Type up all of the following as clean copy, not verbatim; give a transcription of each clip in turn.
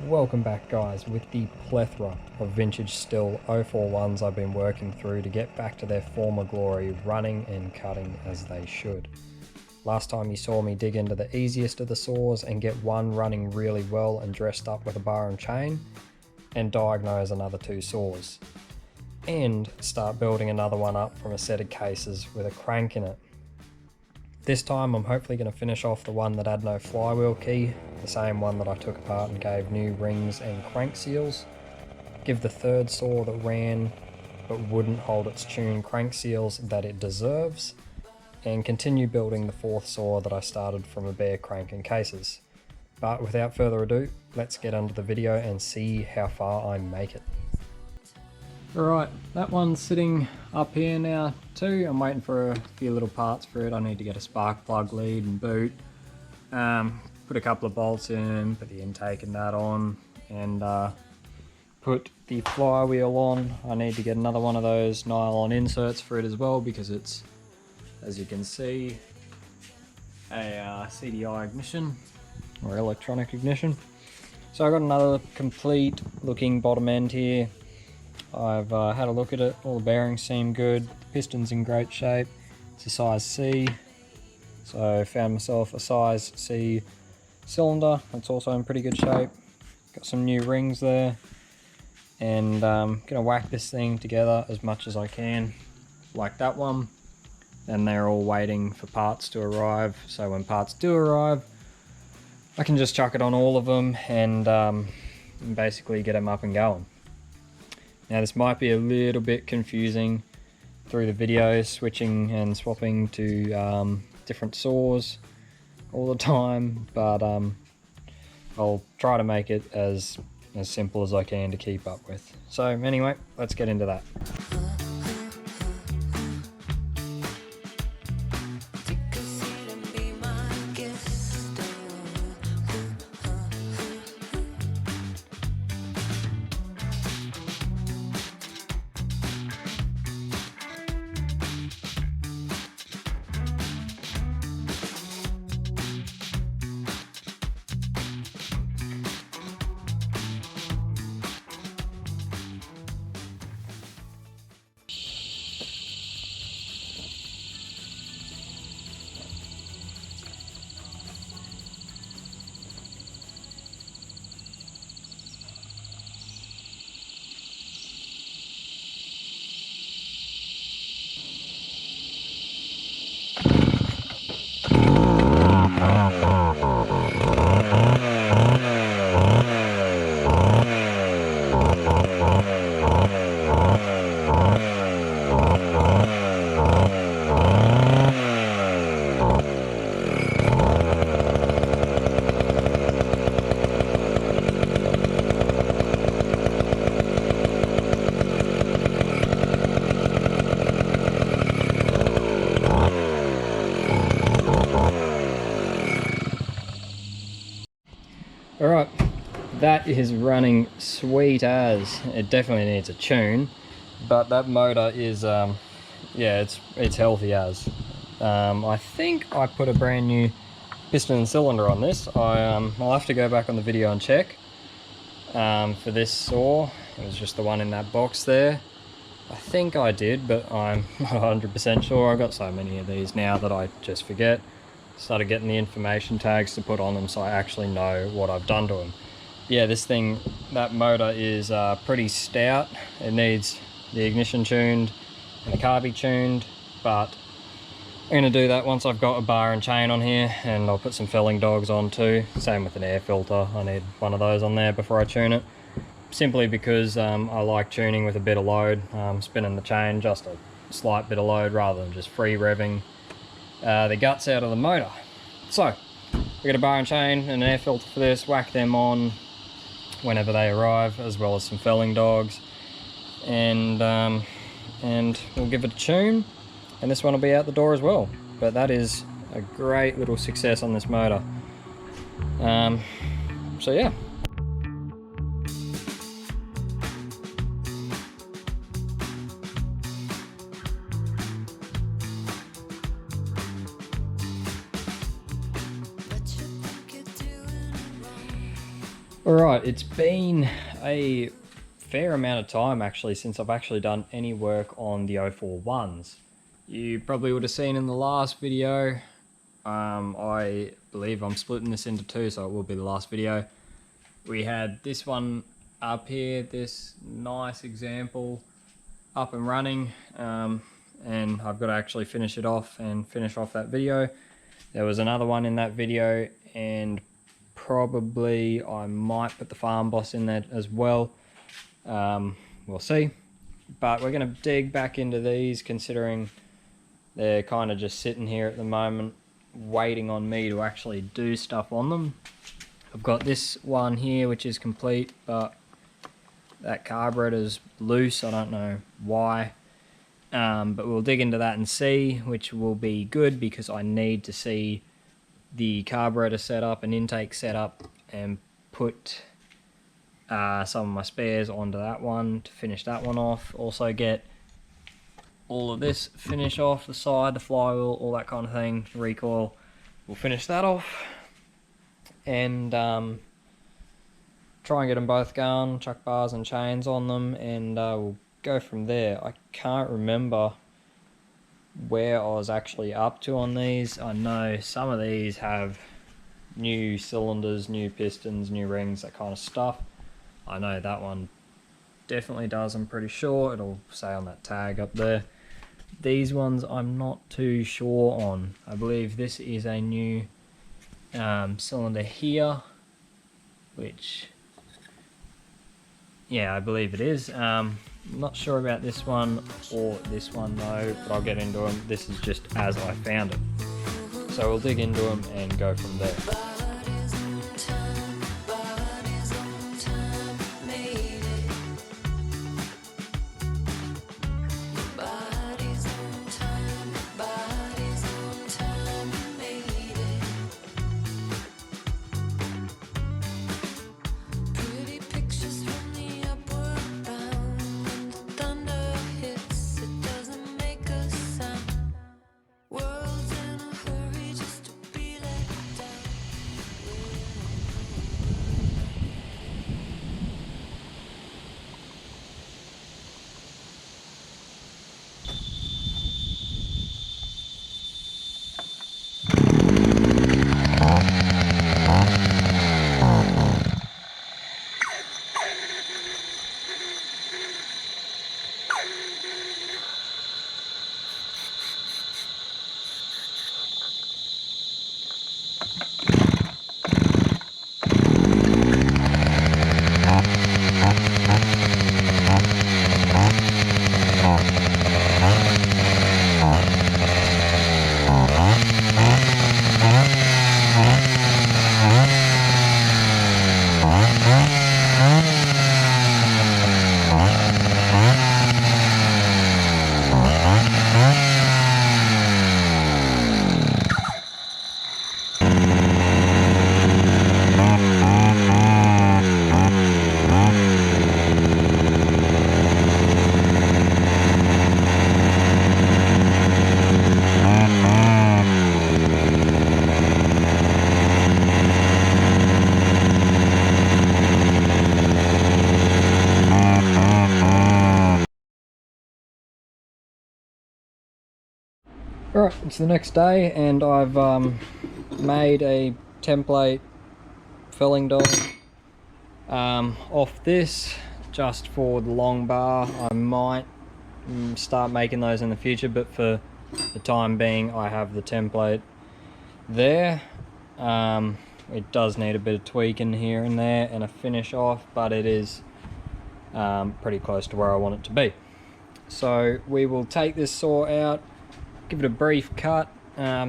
Welcome back, guys, with the plethora of vintage STIHL 041s I've been working through to get back to their former glory, running and cutting as they should. Last time you saw me dig into the easiest of the saws and get one running really well and dressed up with a bar and chain, and diagnose another two saws, and start building another one up from a set of cases with a crank in it. This time I'm hopefully going to finish off the one that had no flywheel key, the same one that I took apart and gave new rings and crank seals, give the third saw that ran but wouldn't hold its tune crank seals that it deserves, and continue building the fourth saw that I started from a bare crank and cases. But without further ado, let's get into the video and see how far I make it. Alright, that one's sitting up here now too. I'm waiting for a few little parts for it. I need to get a spark plug lead and boot, put a couple of bolts in, put the intake and that on, and put the flywheel on. I need to get another one of those nylon inserts for it as well, because it's, as you can see, a CDI ignition or electronic ignition. So I got another complete looking bottom end here. I've had a look at it, all the bearings seem good, the piston's in great shape, it's a size C, so I found myself a size C cylinder, that's also in pretty good shape. Got some new rings there, and gonna whack this thing together as much as I can, like that one. Then they're all waiting for parts to arrive, so when parts do arrive, I can just chuck it on all of them and basically get them up and going. Now this might be a little bit confusing through the video, switching and swapping to different saws all the time, but I'll try to make it as simple as I can to keep up with. So anyway, let's get into that. Alright, that is running sweet as. It definitely needs a tune, but that motor is, yeah, it's healthy as. I think I put a brand new piston and cylinder on this. I'll have to go back on the video and check. For this saw, it was just the one in that box there. I think I did, but I'm not 100% sure. I've got so many of these now that I just forget. Started getting the information tags to put on them so I actually know what I've done to them. Yeah, this thing, that motor is pretty stout. It needs the ignition tuned and the carby tuned, but I'm going to do that once I've got a bar and chain on here, and I'll put some felling dogs on too. Same with an air filter, I need one of those on there before I tune it. Simply because I like tuning with a bit of load, spinning the chain just a slight bit of load rather than just free revving the guts out of the motor. So we got a bar and chain and an air filter for this, whack them on whenever they arrive, as well as some felling dogs, and we'll give it a tune, and this one will be out the door as well. But that is a great little success on this motor. So yeah. Alright, it's been a fair amount of time actually since I've actually done any work on the 041s. You probably would have seen in the last video, I believe I'm splitting this into two, so it will be the last video. We had this one up here, this nice example up and running, and I've got to actually finish it off and finish off that video. There was another one in that video, and probably I might put the farm boss in there as well. We'll see, but we're going to dig back into these, considering they're kind of just sitting here at the moment waiting on me to actually do stuff on them. I've got this one here which is complete, but that carburetor's loose. I don't know why, but we'll dig into that and see, which will be good because I need to see the carburetor setup and intake setup and put some of my spares onto that one to finish that one off. Also get all of this finish off the side, the flywheel, all that kind of thing, recoil. We'll finish that off and try and get them both going, chuck bars and chains on them, and we'll go from there. I can't remember where I was actually up to on these. I know some of these have new cylinders, new pistons, new rings, that kind of stuff. I know that one definitely does, I'm pretty sure. It'll say on that tag up there. These ones I'm not too sure on. I believe this is a new cylinder here, which, yeah, I believe it is. Not sure about this one or this one though, but I'll get into them. This is just as I found it. So we'll dig into them and go from there. Alright, it's the next day and I've made a template filling dog off this just for the long bar. I might start making those in the future, but for the time being I have the template there. It does need a bit of tweaking here and there and a finish off, but it is pretty close to where I want it to be. So we will take this saw out, give it a brief cut,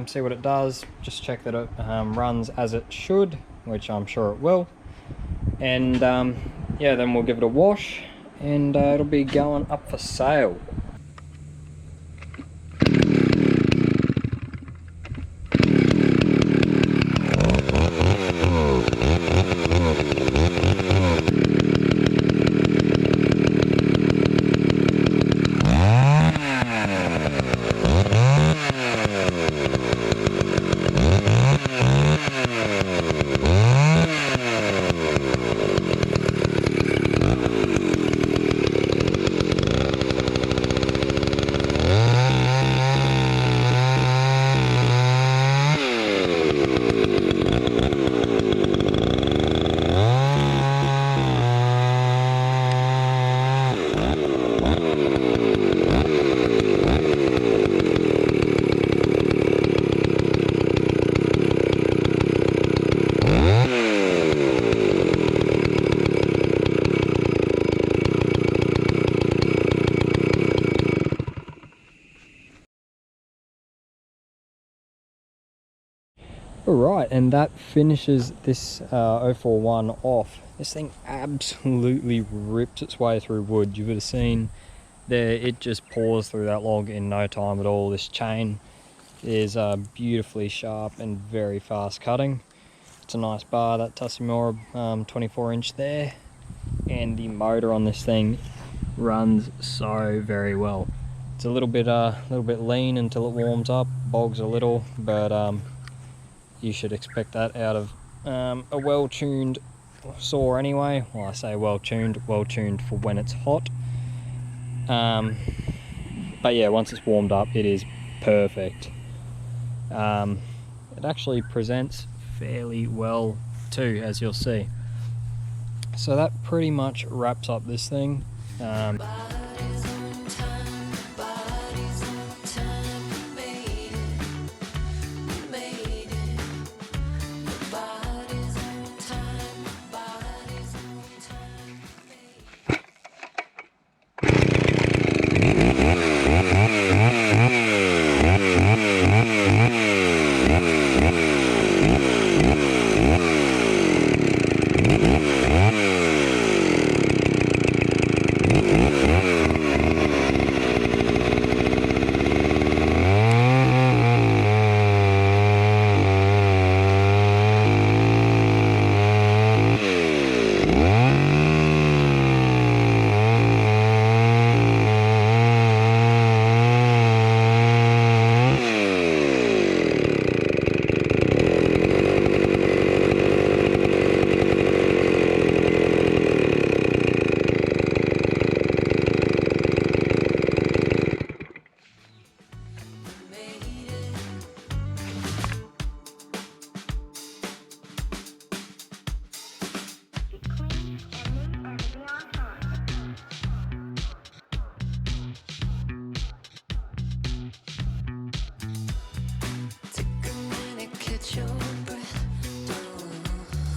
see what it does, just check that it runs as it should, which I'm sure it will, and yeah, then we'll give it a wash and it'll be going up for sale. Right, and that finishes this 041 off. This thing absolutely rips its way through wood. You would have seen there, it just pours through that log in no time at all. This chain is beautifully sharp and very fast cutting. It's a nice bar, that Tussimora 24-inch there, and the motor on this thing runs so very well. It's a little bit lean until it warms up, bogs a little, but you should expect that out of a well-tuned saw anyway. Well, I say well-tuned for when it's hot. But yeah, once it's warmed up, it is perfect. It actually presents fairly well too, as you'll see. So that pretty much wraps up this thing.